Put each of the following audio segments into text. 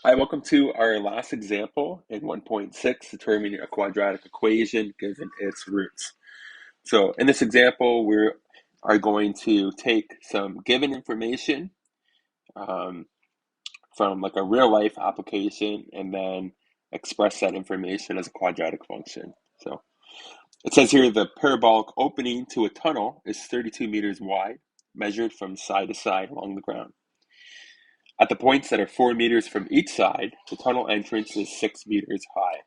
Hi, welcome to our last example in 1.6, determining a quadratic equation given its roots. So in this example, we are going to take some given information um, from like a real life application and then express that information as a quadratic function. So it says here the parabolic opening to a tunnel is 32 meters wide, measured from side to side along the ground. At the points that are 4 meters from each side, the tunnel entrance is 6 meters high.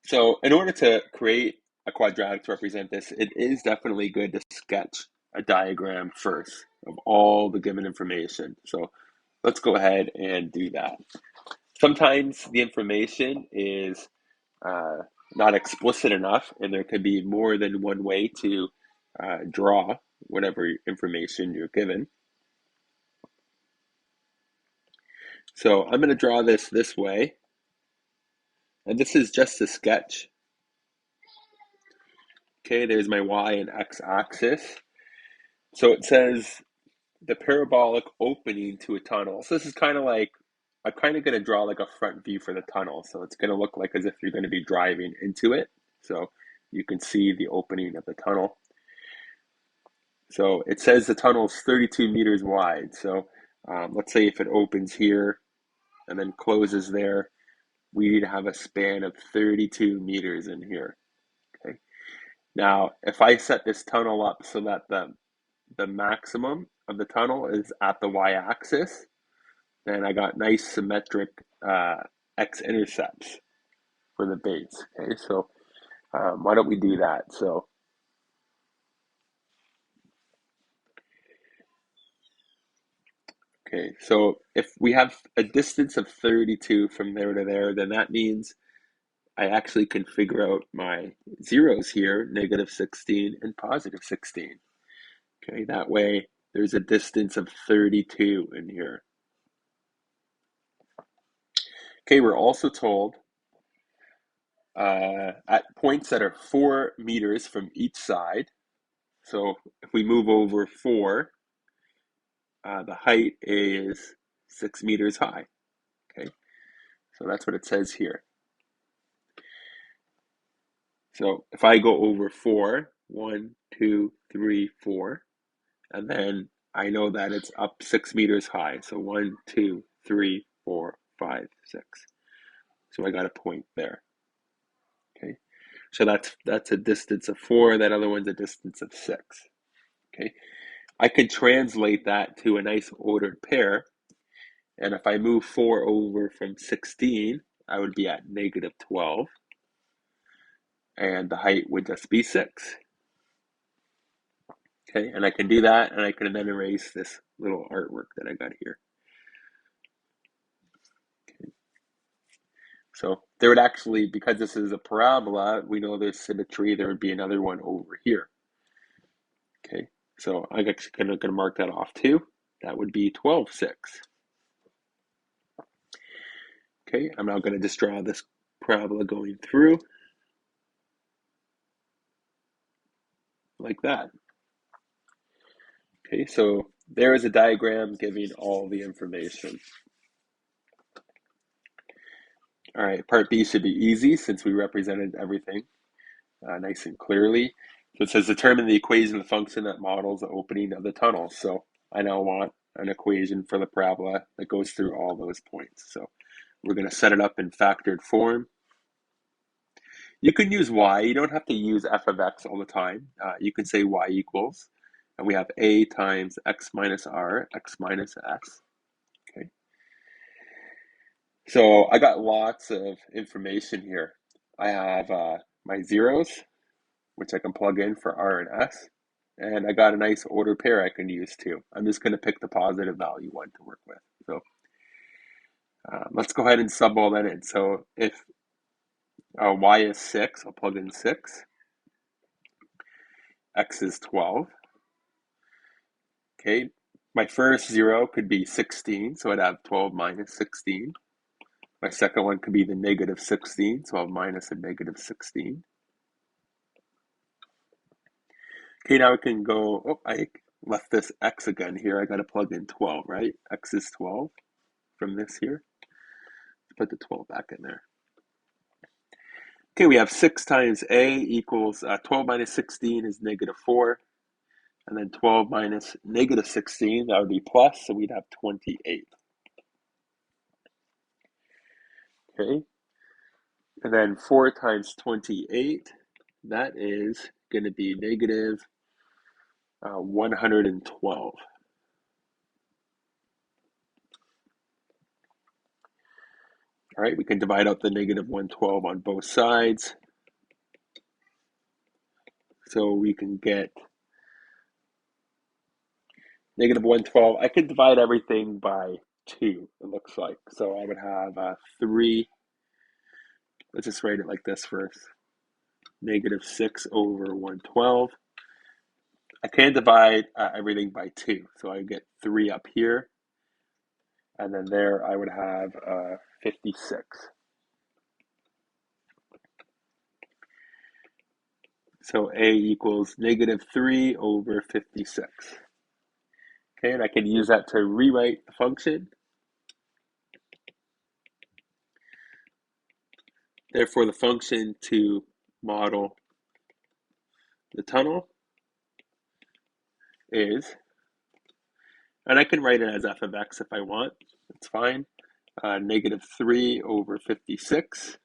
So in order to create a quadratic to represent this, it is definitely good to sketch a diagram first of all the given information. So let's go ahead and do that. Sometimes the information is uh, not explicit enough, and there could be more than one way to draw whatever information you're given. So I'm going to draw this way, and this is just a sketch. Okay, there's my y and x axis. So it says the parabolic opening to a tunnel. So this is kind of like, I'm kind of going to draw like a front view for the tunnel. So it's going to look like as if you're going to be driving into it. So you can see the opening of the tunnel. So it says the tunnel is 32 meters wide. So let's say if it opens here and then closes there, we need to have a span of 32 meters in here. Okay. Now, if I set this tunnel up so that the maximum of the tunnel is at the y-axis, then I got nice symmetric x-intercepts for the base. Okay, so why don't we do that? So okay, so if we have a distance of 32 from there to there, then that means I actually can figure out my zeros here, negative 16 and positive 16. Okay, that way there's a distance of 32 in here. Okay, we're also told at points that are 4 meters from each side. So if we move over 4, the height is 6 meters high. Okay, so that's what it says here. So if I go over 4, 1, 2, 3, 4, and then I know that it's up 6 meters high. So 1, 2, 3, 4, 5, 6. So I got a point there. Okay, so that's a distance of 4. That other one's a distance of 6. Okay, I could translate that to a nice ordered pair. And if I move 4 over from 16, I would be at negative 12. And the height would just be 6. Okay, and I can do that, and I can then erase this little artwork that I got here. Okay. So there would actually, because this is a parabola, we know there's symmetry, there would be another one over here. Okay, so I'm actually going to mark that off too. That would be 12, 6. Okay, I'm now going to just draw this parabola going through like that. Okay, so there is a diagram giving all the information. All right, part B should be easy since we represented everything nice and clearly. So it says determine the equation of the function that models the opening of the tunnel. So I now want an equation for the parabola that goes through all those points. So we're going to set it up in factored form. You can use y. You don't have to use f of x all the time. You can say y equals, and we have a times x minus r, x minus s. Okay. So I got lots of information here. I have my zeros, which I can plug in for r and s, and I got a nice order pair I can use too. I'm just going to pick the positive value one to work with. So let's go ahead and sub all that in. So if y is 6, I'll plug in 6. X is 12. Okay, my first zero could be 16, so I'd have 12 minus 16. My second one could be the negative 16, so I'll minus a negative 16. Okay, now I can go, oh, I left this x again here. I got to plug in 12, right? X is 12. from this here. Put the 12 back in there. Okay, we have 6 times a equals 12 minus 16 is negative 4. And then 12 minus negative 16, that would be plus, so we'd have 28. Okay, and then 4 times 28, that is going to be negative 112. All right, we can divide out the negative 112 on both sides. So we can get negative 112. I could divide everything by 2, it looks like. So I would have 3. Let's just write it like this first. Negative 6 over 112. I can divide everything by 2. So I get 3 up here. And then there I would have 56. So a equals negative 3 over 56. Okay, and I can use that to rewrite the function. Therefore, the function to model the tunnel is, and I can write it as f of x if I want, it's fine, negative 3 over 56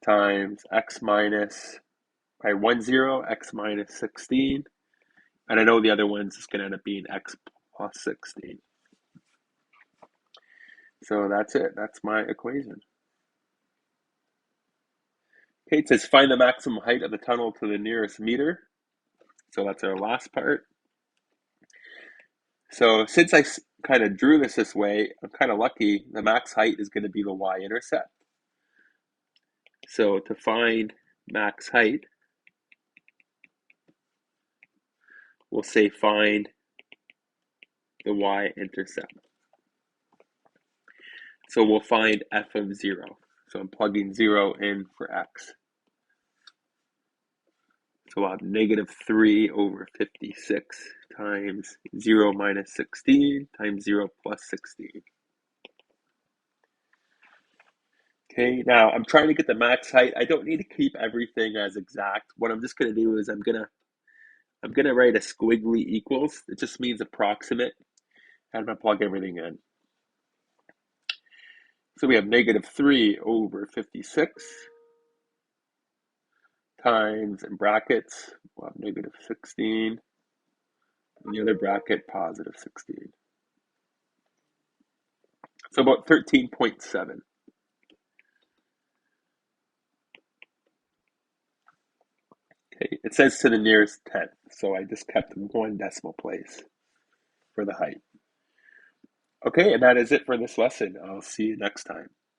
times x minus, by 1, 0, x minus 16, and I know the other one's is going to end up being x plus 16. So that's it, that's my equation. Okay, it says find the maximum height of the tunnel to the nearest meter. So that's our last part. So since I kind of drew this way, I'm kind of lucky. The max height is going to be the y-intercept. So to find max height, we'll say find the y-intercept. So we'll find f of 0. So I'm plugging 0 in for x. So I'll have negative 3 over 56 times 0 minus 16 times 0 plus 16. Okay, now I'm trying to get the max height. I don't need to keep everything as exact. What I'm just going to do is I'm gonna write a squiggly equals. It just means approximate. And I'm going to plug everything in. So we have negative 3 over 56 times, in brackets, we'll have negative 16. In the other bracket, positive 16. So about 13.7. Okay, it says to the nearest tenth, so I just kept 1 decimal place for the height. Okay, and that is it for this lesson. I'll see you next time.